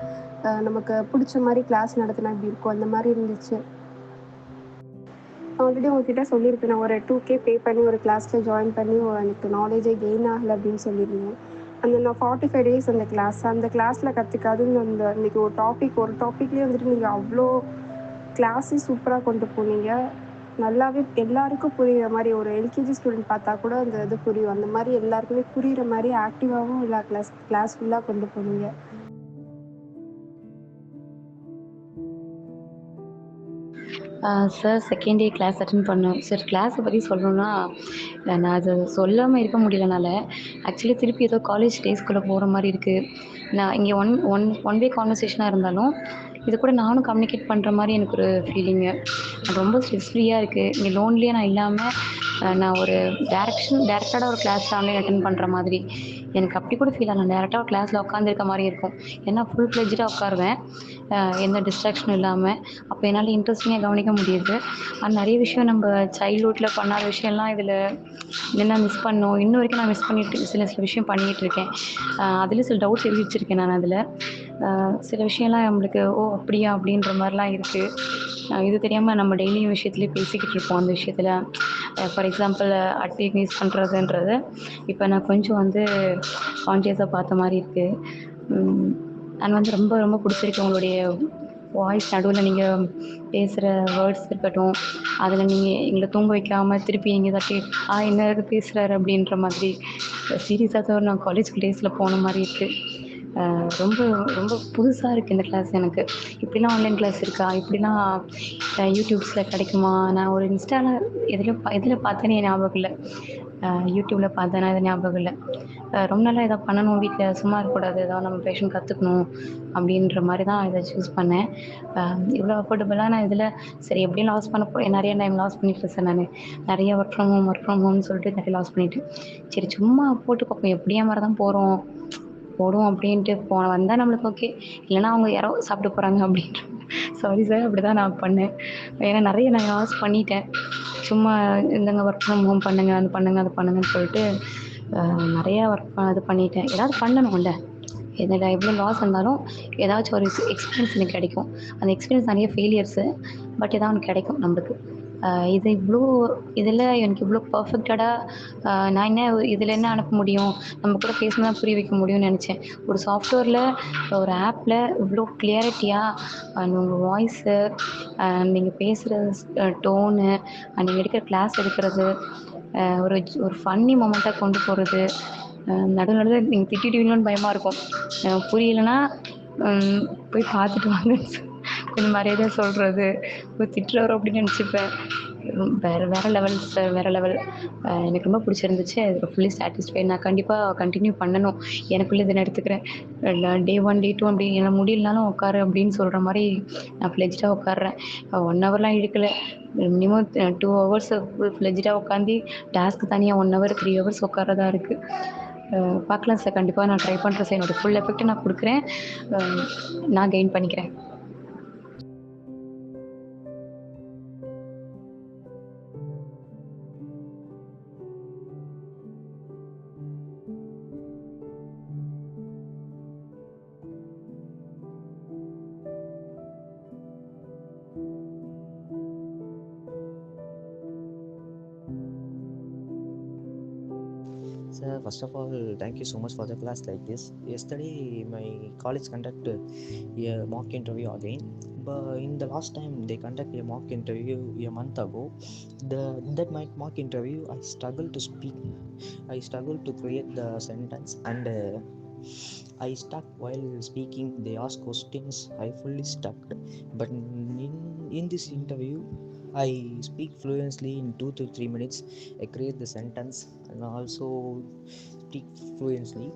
நமக்கு பிடிச்ச மாதிரி கிளாஸ் நடத்தினா எப்படி இருக்கும் அந்த மாதிரி இருந்துச்சு. ஆல்ரெடி உங்ககிட்ட சொல்லியிருக்கேன், நான் ஒரு 2K பே பண்ணி ஒரு கிளாஸில் ஜாயின் பண்ணி எனக்கு நாலேஜே கெயின் ஆகலை அப்படின்னு சொல்லியிருந்தேன். நான் 45 டேஸ் அந்த கிளாஸில் கற்றுக்காதுன்னு இன்றைக்கி ஒரு டாப்பிக்லேயே நீங்கள் அவ்வளோ கிளாஸே சூப்பராக கொண்டு போனீங்க. நல்லாவே எல்லாருக்கும் புரிகிற மாதிரி, ஒரு எல்கேஜி ஸ்டூடெண்ட் பார்த்தா கூட அந்த இது புரியும். அந்த மாதிரி எல்லாருக்குமே புரிகிற மாதிரி ஆக்டிவாகவும் எல்லா கிளாஸ் ஃபுல்லாக கொண்டு போனீங்க. Sir second day class attend பண்ணேன். சார் கிளாஸை பற்றி சொல்லணுன்னா நான் அது சொல்லாமல் இருக்க முடியலனால ஆக்சுவலி திருப்பி ஏதோ காலேஜ் டேஸ்குள்ளே போகிற மாதிரி இருக்குது. நான் இங்கே ஒன் வே கான்வர்சேஷனாக இருந்தாலும் இது கூட நானும் கம்யூனிகேட் பண்ணுற மாதிரி எனக்கு ஒரு ஃபீலிங்கு. ரொம்ப ஸ்ட்ரெஸ் ஃப்ரீயாக இருக்குது. இங்கே லோன்லியாக நான் இல்லாமல் நான் ஒரு டேரெக்டாக ஒரு கிளாஸ் ஆன்லைன் அட்டென்ட் பண்ணுற மாதிரி எனக்கு அப்படி கூட ஃபீல் ஆகலாம். டேரெக்டாக ஒரு கிளாஸில் உட்காந்துருக்க மாதிரி இருக்கும். ஏன்னா ஃபுல் ஃப்ளெஜ்டாக உட்காருவேன், எந்த டிஸ்ட்ராக்ஷனும் இல்லாமல். அப்போ என்னால் இன்ட்ரெஸ்டிங்காக கவனிக்க முடியுது. ஆனால் நிறைய விஷயம் நம்ம சைல்ட்ஹுட்டில் பண்ணாத விஷயம்லாம் இதில் என்ன மிஸ் பண்ணோம், இன்ன வரைக்கும் நான் மிஸ் பண்ணிட்டு சில விஷயம் பண்ணிகிட்டு இருக்கேன். அதில் சில டவுட்ஸ் எழுதி வச்சுருக்கேன் நான். அதில் சில விஷயம்லாம் நம்மளுக்கு அப்படியா அப்படின்ற மாதிரிலாம் இருக்குது. இது தெரியாமல் நம்ம டெய்லியும் விஷயத்துலேயே பேசிக்கிட்டு இருப்போம். அந்த விஷயத்தில் ஃபார் எக்ஸாம்பிள் அட்டை யூஸ் பண்ணுறதுன்றது இப்போ நான் கொஞ்சம் கான்ஷியஸாக பார்த்த மாதிரி இருக்குது. அண்ட் ரொம்ப ரொம்ப பிடிச்சிருக்கு உங்களுடைய வாய்ஸ். நடுவில் நீங்கள் பேசுகிற வேர்ட்ஸ் இருக்கட்டும், அதில் நீங்கள் எங்களை தூங்க வைக்காமல் திருப்பி நீங்கள் தட்டி என்ன பேசுகிறாரு அப்படின்ற மாதிரி சீரியஸாக தான் நான் காலேஜ் டேஸில் போன மாதிரி இருக்குது. ரொம்ப ரொம்ப புதுசாக இருக்குது இந்த கிளாஸ் எனக்கு. இப்படிலாம் ஆன்லைன் கிளாஸ் இருக்கா? இப்படிலாம் யூடியூப்ஸில் கிடைக்குமா? நான் ஒரு இன்ஸ்டாவில் எதில் பார்த்தேன்னு என் ஞாபகம் இல்லை. யூடியூப்பில் பார்த்தேன்னா இது ஞாபகம் இல்லை. ரொம்ப நாளாக இதை பண்ணணும், வீட்டில் சும்மா இருக்கக்கூடாது, ஏதாவது நம்ம பேஷன் கற்றுக்கணும் அப்படின்ற மாதிரி தான் இதை சூஸ் பண்ணேன். இவ்வளோ அஃபோர்டபுளாக நான் இதில் சரி எப்படியும் லாஸ் பண்ண நிறைய டைம் லாஸ் பண்ணிட்டேன் சார் நான். நிறைய ஒர்க் ஃப்ரம் ஹோம்னு சொல்லிட்டு நிறைய லாஸ் பண்ணிட்டேன். சரி சும்மா போட்டு பார்ப்போம், எப்படியா மாதிரி தான் போடுவோம் அப்படின்ட்டு வந்தால் நம்மளுக்கு ஓகே, இல்லைனா அவங்க யாரோ சாப்பிட்டு போகிறாங்க அப்படின்ற. சாரி சார், அப்படி தான் நான் பண்ணேன். ஏன்னா நிறைய நான் லாஸ் பண்ணிட்டேன். சும்மா இந்தங்க ஒர்க் ஃப்ரம் ஹோம் பண்ணுங்க, அது பண்ணுங்கன்னு சொல்லிட்டு நிறையா இது பண்ணிட்டேன். ஏதாவது பண்ணணும்ல, இதில் எவ்வளோ லாஸ் இருந்தாலும் ஏதாச்சும் ஒரு எக்ஸ்பீரியன்ஸ் எனக்கு கிடைக்கும். அந்த எக்ஸ்பீரியன்ஸ் நிறைய ஃபெயிலியர்ஸு, பட் ஏதாவது ஒன்று கிடைக்கும் நம்மளுக்கு. இது இதில் எனக்கு இவ்வளோ பர்ஃபெக்டடாக நான் என்ன இதில் என்ன அனுப்ப முடியும், நம்ம கூட பேசினா புரிய வைக்க முடியும்னு நினச்சேன். ஒரு சாஃப்ட்வேரில், ஒரு ஆப்பில் இவ்வளோ கிளியாரிட்டியாக உங்கள் வாய்ஸு, நீங்கள் பேசுகிற டோனு, நீங்கள் எடுக்கிற கிளாஸ் எடுக்கிறது, ஒரு ஒரு ஃபன்னி மொமெண்ட்டாக கொண்டு போகிறது, நடுவில் நீங்கள் திட்டிடுவீங்களோன்னு பயமாக இருக்கும். புரியலைன்னா போய் பார்த்துட்டு வாங்க கொஞ்சம் மரியாதையாக சொல்கிறது, திட்டுறவரோ அப்படின்னு நினச்சிப்பேன். வேறு லெவல் சார், வேறு லெவல். எனக்கு ரொம்ப பிடிச்சிருந்துச்சு. அது ஃபுல்லி சாட்டிஸ்ஃபைட். நான் கண்டிப்பாக கண்டினியூ பண்ணணும். எனக்குள்ளே இதை நான் எடுத்துக்கிறேன். டே 1 டே 2 அப்படி எனக்கு முடியலனாலும் உட்காரு அப்படின்னு சொல்கிற மாதிரி நான் ஃப்ளெஜ்டாக உட்காடுறேன். 1 ஹவர்லாம் இழுக்கலை, மினிமம் 2 ஹவர்ஸ் ஃபுல் ஃப்ளெஜ்டாக உட்காந்து டாஸ்க்கு தனியாக 1 ஹவர் 3 ஹவர்ஸ் உட்காரதா இருக்குது. பார்க்கலாம் சார், கண்டிப்பாக நான் ட்ரை பண்ணுறேன் சார். என்னோடய ஃபுல் எஃபெக்ட்டை நான் கொடுக்குறேன். நான் கெயின் பண்ணிக்கிறேன். Sir, first of all, thank you so much for the class like this. Yesterday, my college conducted a mock interview again. But in the last time they conducted a mock interview a month ago, that my mock interview, I struggled to speak. I struggled to create the sentence, and I stuck while speaking. They asked questions, I fully stuck. But in this interview, I speak fluently in 2 to 3 minutes. I create the sentence and also speak fluently.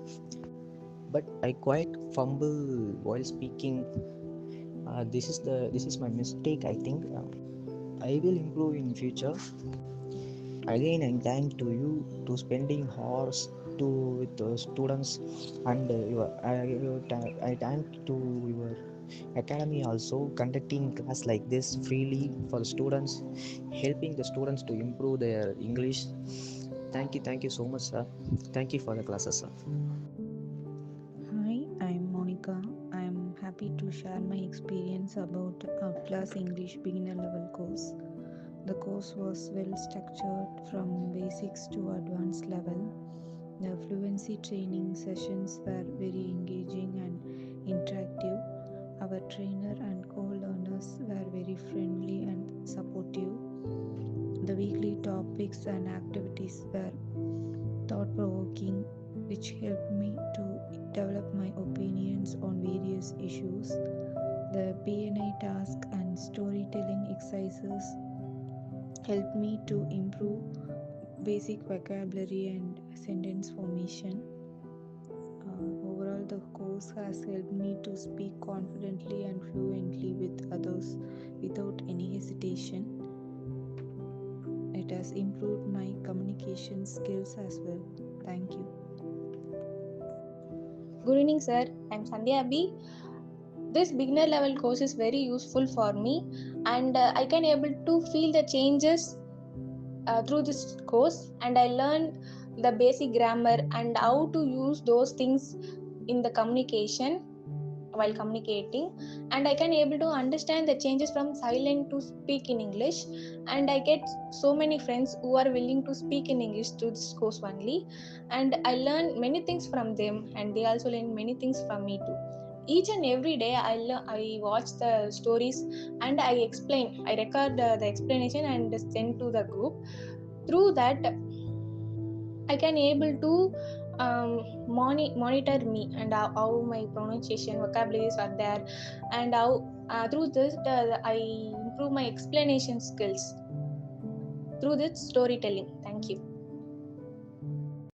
But I quite fumble while speaking. This is my mistake, I think. I will improve in future. Again, I thank to you to spending hours with the students, and I thank to your academy also conducting class like this freely for the students, helping the students to improve their English. Thank you so much, sir. Thank you for the classes, sir. Hi, I'm Monica. I'm happy to share my experience about Outclass English beginner level course. The course was well structured from basics to advanced level. The fluency training sessions were very engaging and interactive. Our trainer and co-learners were very friendly and supportive. The weekly topics and activities were thought-provoking, which helped me to develop my opinions on various issues. The P&I task and storytelling exercises helped me to improve basic vocabulary and sentence formation. Overall, the course has helped me to speak confidently and fluently with others without any hesitation. It has improved my communication skills as well. Thank you. Good evening, sir. I'm Sandhya B. This beginner level course is very useful for me, and I can able to feel the changes through this course, and I learned the basic grammar and how to use those things in the communication while communicating, and I can able to understand the changes from silent to speak in English, and I get so many friends who are willing to speak in English through this course only, and I learn many things from them, and they also learn many things from me too. Each and every day I watch the stories and I record the explanation and send to the group. Through that I can able to monitor me and how my pronunciation vocabularies are there, and how through this I improve my explanation skills through this storytelling. Thank you.